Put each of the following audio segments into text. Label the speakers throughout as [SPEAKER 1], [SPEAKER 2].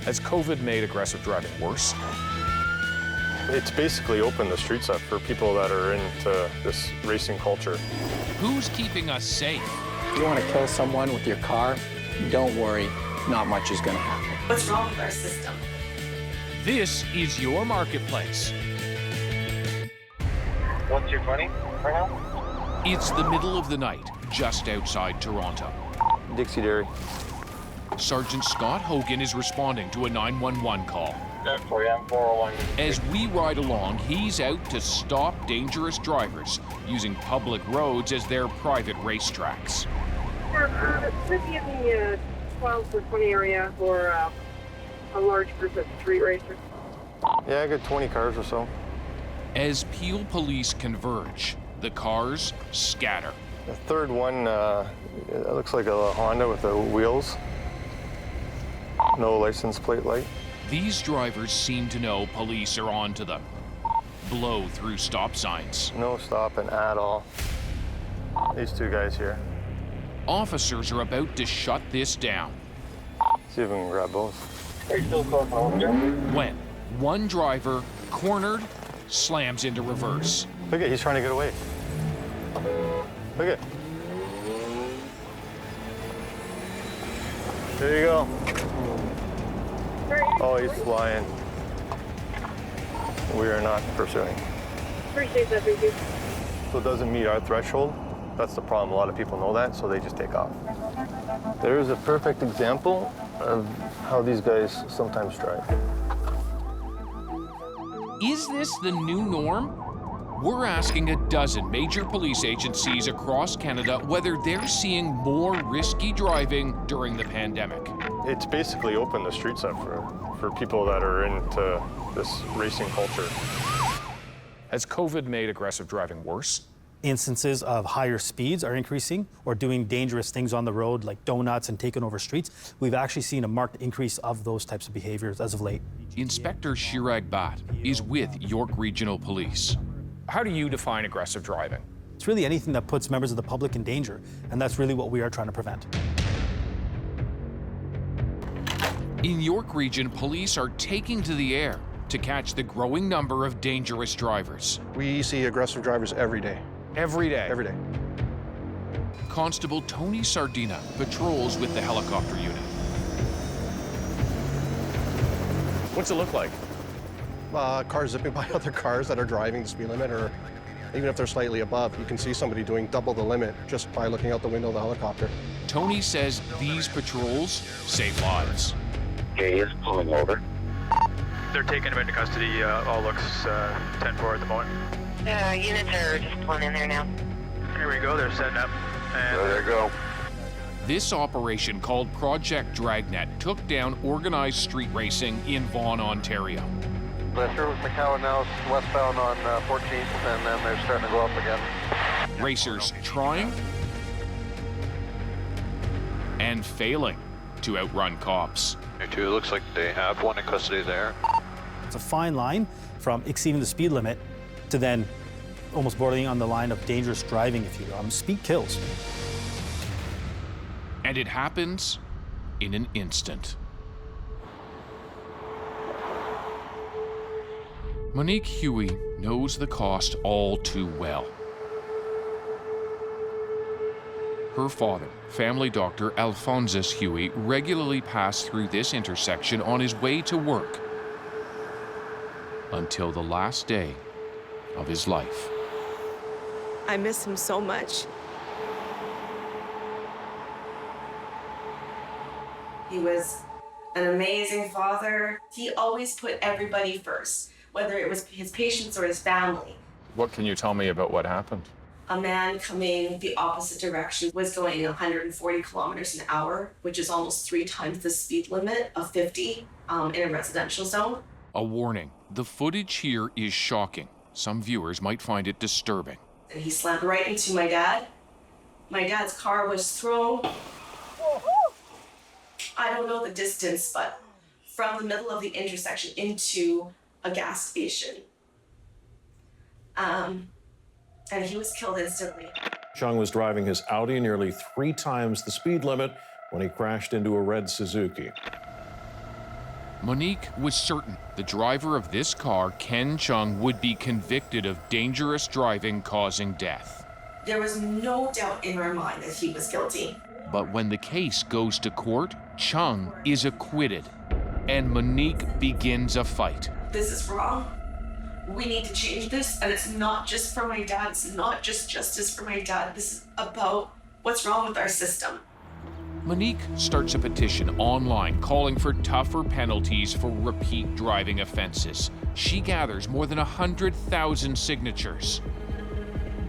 [SPEAKER 1] Has COVID made aggressive driving worse?
[SPEAKER 2] It's basically opened the streets up for people that are into this racing culture.
[SPEAKER 3] Who's keeping us safe?
[SPEAKER 4] If you want to kill someone with your car, don't worry, not much is going to happen.
[SPEAKER 5] What's wrong with our system?
[SPEAKER 3] This is your marketplace.
[SPEAKER 6] What's your funny right now?
[SPEAKER 3] It's the middle of the night, just outside Toronto.
[SPEAKER 2] Dixie Dairy.
[SPEAKER 3] Sergeant Scott Hogan is responding to a 911 call.
[SPEAKER 6] Good for you, I'm 401.
[SPEAKER 3] As we ride along, he's out to stop dangerous drivers using public roads as their private racetracks.
[SPEAKER 7] Could be in the 12 to 20 area for a large group of street racers.
[SPEAKER 2] Yeah, I got 20 cars or so.
[SPEAKER 3] As Peel police converge, the cars scatter.
[SPEAKER 2] The third one, it looks like a Honda with the wheels. No license plate light.
[SPEAKER 3] These drivers seem to know police are on to them. Blow through stop signs.
[SPEAKER 2] No stopping at all. These two guys here.
[SPEAKER 3] Officers are about to shut this down.
[SPEAKER 2] See if we can grab both.
[SPEAKER 6] Are you still close home, Joe?
[SPEAKER 3] When one driver, cornered, slams into reverse.
[SPEAKER 2] Look at, he's trying to get away. Look at. There you go. Oh, he's flying. We are not pursuing.
[SPEAKER 7] Appreciate that, thank you.
[SPEAKER 2] So it doesn't meet our threshold. That's the problem. A lot of people know that, so they just take off. There's a perfect example of how these guys sometimes drive.
[SPEAKER 3] Is this the new norm? We're asking a dozen major police agencies across Canada whether they're seeing more risky driving during the pandemic.
[SPEAKER 2] It's basically opened the streets up for people that are into this racing culture.
[SPEAKER 1] Has COVID made aggressive driving worse?
[SPEAKER 8] Instances of higher speeds are increasing or doing dangerous things on the road like donuts and taking over streets. We've actually seen a marked increase of those types of behaviors as of late.
[SPEAKER 3] Inspector Chirag Bhatt is with York Regional Police.
[SPEAKER 1] How do you define aggressive driving?
[SPEAKER 8] It's really anything that puts members of the public in danger, and that's really what we are trying to prevent.
[SPEAKER 3] In York Region, police are taking to the air to catch the growing number of dangerous drivers.
[SPEAKER 9] We see aggressive drivers every day.
[SPEAKER 1] Every day?
[SPEAKER 9] Every day.
[SPEAKER 3] Constable Tony Sardina patrols with the helicopter unit.
[SPEAKER 1] What's it look like?
[SPEAKER 9] Cars zipping by other cars that are driving the speed limit, or even if they're slightly above, you can see somebody doing double the limit just by looking out the window of the helicopter.
[SPEAKER 3] Tony says these patrols save lives.
[SPEAKER 6] Okay, he is pulling over.
[SPEAKER 10] They're taking him into custody. All looks 10-4 at the moment.
[SPEAKER 5] Units are just pulling in there now.
[SPEAKER 10] Here we go. They're setting up. And
[SPEAKER 6] There they go.
[SPEAKER 3] This operation, called Project Dragnet, took down organized street racing in Vaughan, Ontario.
[SPEAKER 6] Through McCowan now, westbound on 14th, and then they're starting to go up again.
[SPEAKER 3] Racers trying and failing to outrun cops.
[SPEAKER 11] It looks like they have one in custody there.
[SPEAKER 8] It's a fine line from exceeding the speed limit to then almost bordering on the line of dangerous driving, if you will. Speed kills.
[SPEAKER 3] And it happens in an instant. Monique Huey knows the cost all too well. Her father, family doctor Alphonsus Huey, regularly passed through this intersection on his way to work until the last day of his life.
[SPEAKER 5] I miss him so much. He was an amazing father. He always put everybody first, whether it was his patients or his family.
[SPEAKER 1] What can you tell me about what happened?
[SPEAKER 5] A man coming the opposite direction was going 140 kilometers an hour, which is almost 3 times the speed limit of 50 in a residential zone.
[SPEAKER 3] A warning, the footage here is shocking. Some viewers might find it disturbing.
[SPEAKER 5] And he slammed right into my dad. My dad's car was thrown. I don't know the distance, but from the middle of the intersection into a gas station. And he was killed instantly.
[SPEAKER 12] Chung was driving his Audi nearly 3 times the speed limit when he crashed into a red Suzuki.
[SPEAKER 3] Monique was certain the driver of this car, Ken Chung, would be convicted of dangerous driving causing death.
[SPEAKER 5] There was no doubt in her mind that he was guilty.
[SPEAKER 3] But when the case goes to court, Chung is acquitted, and Monique begins a fight.
[SPEAKER 5] This is wrong. We need to change this, and it's not just for my dad. It's not just justice for my dad. This is about what's wrong with our system.
[SPEAKER 3] Monique starts a petition online calling for tougher penalties for repeat driving offenses. She gathers more than 100,000 signatures.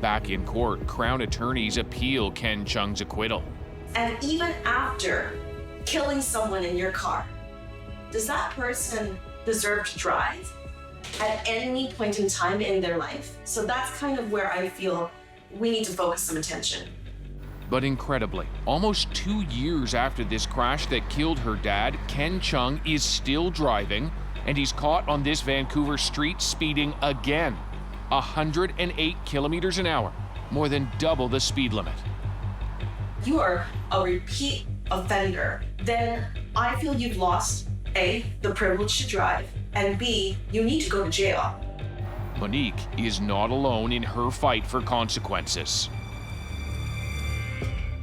[SPEAKER 3] Back in court, Crown attorneys appeal Ken Chung's acquittal.
[SPEAKER 5] And even after killing someone in your car, does that person deserve to drive at any point in time in their life? So that's kind of where I feel we need to focus some attention.
[SPEAKER 3] But incredibly, almost 2 years after this crash that killed her dad, Ken Chung is still driving, and he's caught on this Vancouver street speeding again. 108 kilometers an hour, more than double the speed limit.
[SPEAKER 5] You are a repeat offender. Then I feel you've lost A, the privilege to drive, and B, you need to go to jail.
[SPEAKER 3] Monique is not alone in her fight for consequences.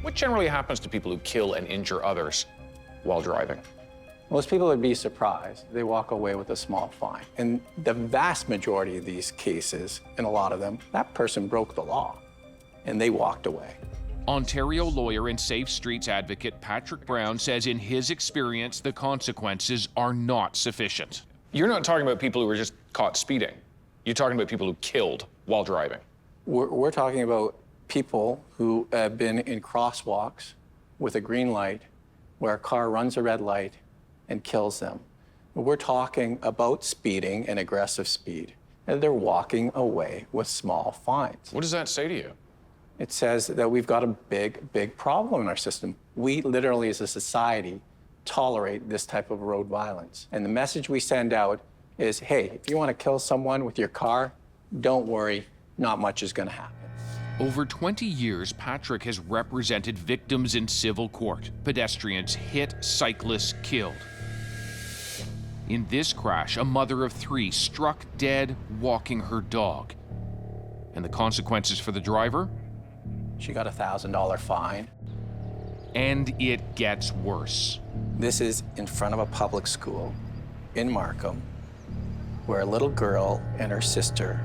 [SPEAKER 1] What generally happens to people who kill and injure others while driving?
[SPEAKER 4] Most people would be surprised. They walk away with a small fine. In the vast majority of these cases, and a lot of them, that person broke the law and they walked away.
[SPEAKER 3] Ontario lawyer and Safe Streets advocate Patrick Brown says in his experience, the consequences are not sufficient.
[SPEAKER 1] You're not talking about people who were just caught speeding. You're talking about people who killed while driving.
[SPEAKER 4] We're talking about people who have been in crosswalks with a green light where a car runs a red light and kills them. We're talking about speeding and aggressive speed, and they're walking away with small fines.
[SPEAKER 1] What does that say to you?
[SPEAKER 4] It says that we've got a big, big problem in our system. We literally, as a society, tolerate this type of road violence. And the message we send out is, hey, if you want to kill someone with your car, don't worry, not much is going to happen.
[SPEAKER 3] Over 20 years, Patrick has represented victims in civil court. Pedestrians hit, cyclists killed. In this crash, a mother of 3 struck dead walking her dog. And the consequences for the driver?
[SPEAKER 4] She got a $1,000 fine.
[SPEAKER 3] And it gets worse.
[SPEAKER 4] This is in front of a public school in Markham, where a little girl and her sister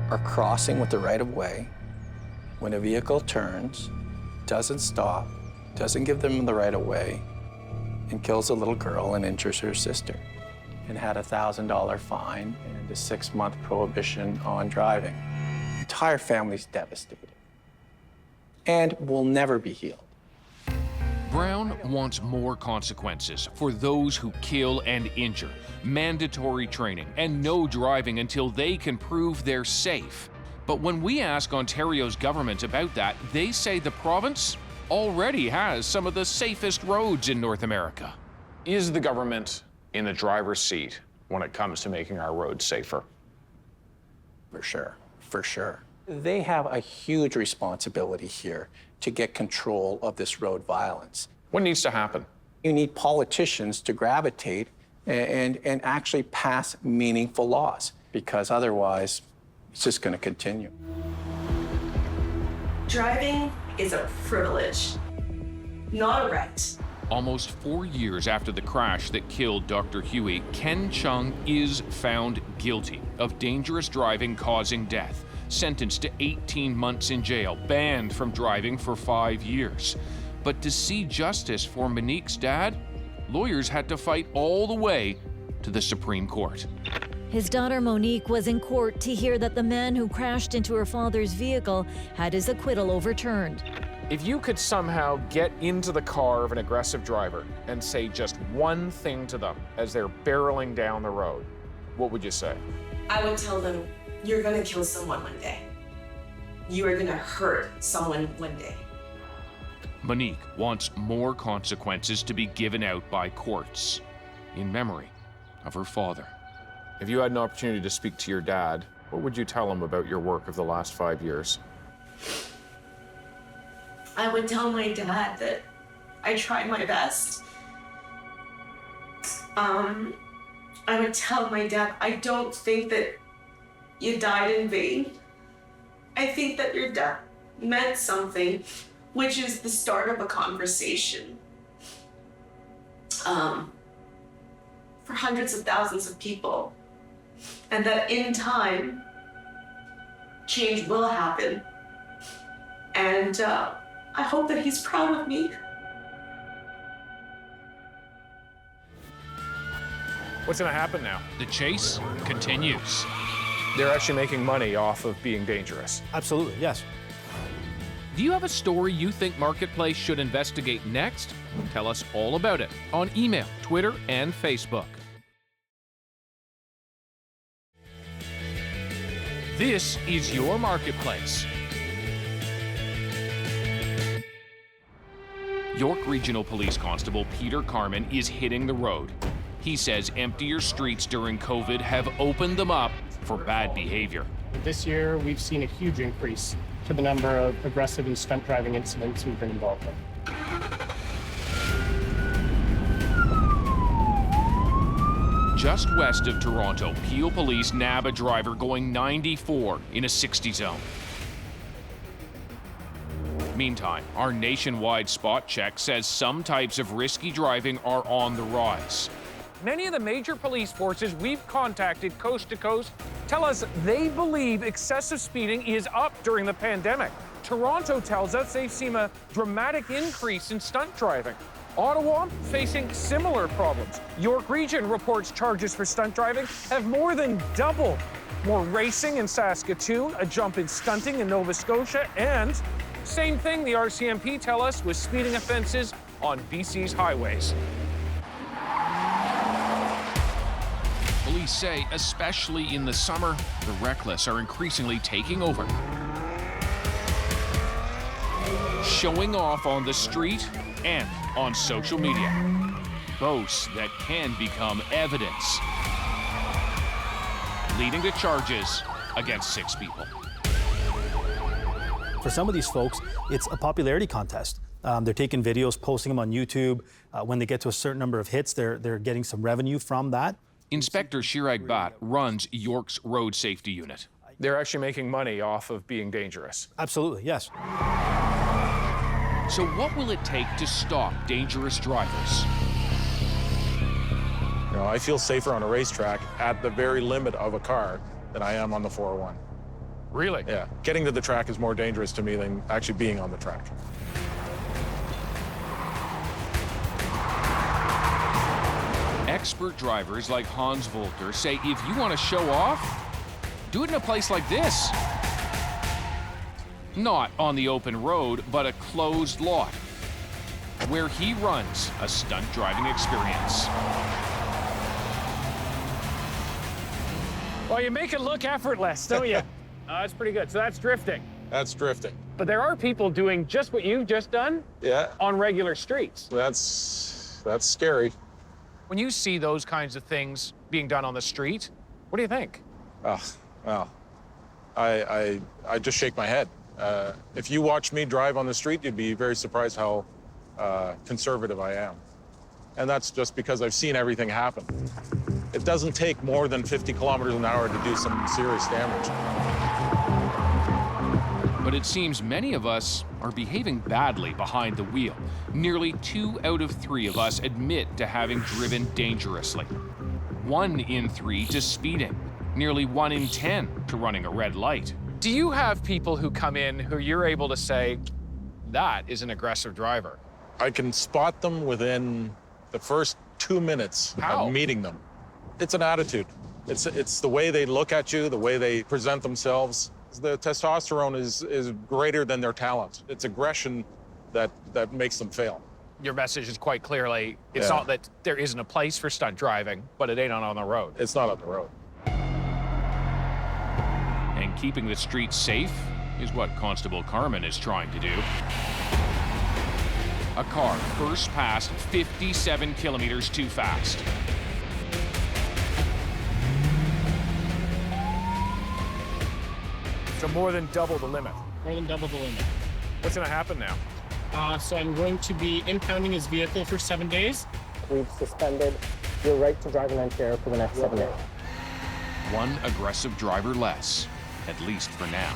[SPEAKER 4] are crossing with the right-of-way when a vehicle turns, doesn't stop, doesn't give them the right-of-way, and kills a little girl and injures her sister, and had a $1,000 fine and a 6-month prohibition on driving. The entire family's devastated and will never be healed.
[SPEAKER 3] Brown wants more consequences for those who kill and injure, mandatory training, and no driving until they can prove they're safe. But when we ask Ontario's government about that, they say the province already has some of the safest roads in North America.
[SPEAKER 1] Is the government in the driver's seat when it comes to making our roads safer?
[SPEAKER 4] For sure, for sure. They have a huge responsibility here to get control of this road violence.
[SPEAKER 1] What needs to happen?
[SPEAKER 4] You need politicians to gravitate and actually pass meaningful laws, because otherwise it's just going to continue.
[SPEAKER 5] Driving is a privilege, not a right.
[SPEAKER 3] Almost 4 years after the crash that killed Dr. Huey, Ken Chung is found guilty of dangerous driving causing death, sentenced to 18 months in jail, banned from driving for 5 years. But to see justice for Monique's dad, lawyers had to fight all the way to the Supreme Court.
[SPEAKER 13] His daughter Monique was in court to hear that the man who crashed into her father's vehicle had his acquittal overturned.
[SPEAKER 1] If you could somehow get into the car of an aggressive driver and say just one thing to them as they're barreling down the road, what would you say?
[SPEAKER 5] I would tell them, you're gonna kill someone one day. You are gonna hurt someone one day.
[SPEAKER 3] Monique wants more consequences to be given out by courts in memory of her father.
[SPEAKER 1] If you had an opportunity to speak to your dad, what would you tell him about your work of the last 5 years?
[SPEAKER 5] I would tell my dad that I tried my best. I would tell my dad, I don't think that you died in vain. I think that your death meant something, which is the start of a conversation for hundreds of thousands of people. And that in time, change will happen. And I hope that he's proud of me.
[SPEAKER 1] What's going to happen now?
[SPEAKER 3] The chase continues.
[SPEAKER 1] They're actually making money off of being dangerous.
[SPEAKER 8] Absolutely, yes.
[SPEAKER 3] Do you have a story you think Marketplace should investigate next? Tell us all about it on email, Twitter, and Facebook. This is your Marketplace. York Regional Police Constable Peter Carmen is hitting the road. He says emptier streets during COVID have opened them up for bad behavior.
[SPEAKER 14] This year, we've seen a huge increase to the number of aggressive and stunt driving incidents we've been involved in.
[SPEAKER 3] Just west of Toronto, Peel police nab a driver going 94 in a 60 zone. Meantime, our nationwide spot check says some types of risky driving are on the rise.
[SPEAKER 1] Many of the major police forces we've contacted coast to coast tell us they believe excessive speeding is up during the pandemic. Toronto tells us they've seen a dramatic increase in stunt driving. Ottawa facing similar problems. York Region reports charges for stunt driving have more than doubled. More racing in Saskatoon, a jump in stunting in Nova Scotia, and same thing the RCMP tell us with speeding offences on BC's highways.
[SPEAKER 3] Police say, especially in the summer, the reckless are increasingly taking over. Showing off on the street and on social media. Boasts that can become evidence, leading to charges against 6 people.
[SPEAKER 8] For some of these folks, it's a popularity contest. They're taking videos, posting them on YouTube. When they get to a certain number of hits, they're getting some revenue from that.
[SPEAKER 3] Inspector Shirag Bhatt runs York's road safety unit.
[SPEAKER 1] They're actually making money off of being dangerous.
[SPEAKER 8] Absolutely, yes.
[SPEAKER 3] So what will it take to stop dangerous drivers?
[SPEAKER 12] You know, I feel safer on a racetrack at the very limit of a car than I am on the 401.
[SPEAKER 1] Really?
[SPEAKER 12] Yeah. Getting to the track is more dangerous to me than actually being on the track.
[SPEAKER 3] Expert drivers like Hans Volker say if you want to show off, do it in a place like this. Not on the open road, but a closed lot, where he runs a stunt driving experience.
[SPEAKER 1] Well, you make it look effortless, don't you? That's pretty good. So that's drifting.
[SPEAKER 12] That's drifting.
[SPEAKER 1] But there are people doing just what you've just done on regular streets.
[SPEAKER 12] That's scary.
[SPEAKER 1] When you see those kinds of things being done on the street, what do you think?
[SPEAKER 12] Well, I just shake my head. If you watch me drive on the street, you'd be very surprised how conservative I am. And that's just because I've seen everything happen. It doesn't take more than 50 kilometers an hour to do some serious damage.
[SPEAKER 3] But it seems many of us are behaving badly behind the wheel. Nearly 2 out of 3 of us admit to having driven dangerously. 1 in 3 to speeding. Nearly 1 in 10 to running a red light.
[SPEAKER 1] Do you have people who come in who you're able to say, that is an aggressive driver?
[SPEAKER 12] I can spot them within the first 2 minutes of meeting them. It's an attitude. It's the way they look at you, the way they present themselves. The testosterone is greater than their talent. It's aggression that makes them fail.
[SPEAKER 1] Your message is quite clearly, it's not that there isn't a place for stunt driving, but it ain't on the road.
[SPEAKER 12] It's not on the road.
[SPEAKER 3] And keeping the streets safe is what Constable Carmen is trying to do. A car first passed 57 kilometers too fast.
[SPEAKER 1] So more than double the limit.
[SPEAKER 14] More than double the limit.
[SPEAKER 1] What's going to happen now?
[SPEAKER 14] So I'm going to be impounding his vehicle for 7 days. We've suspended your right to drive in Ontario for the next 7 days.
[SPEAKER 3] One aggressive driver less, at least for now.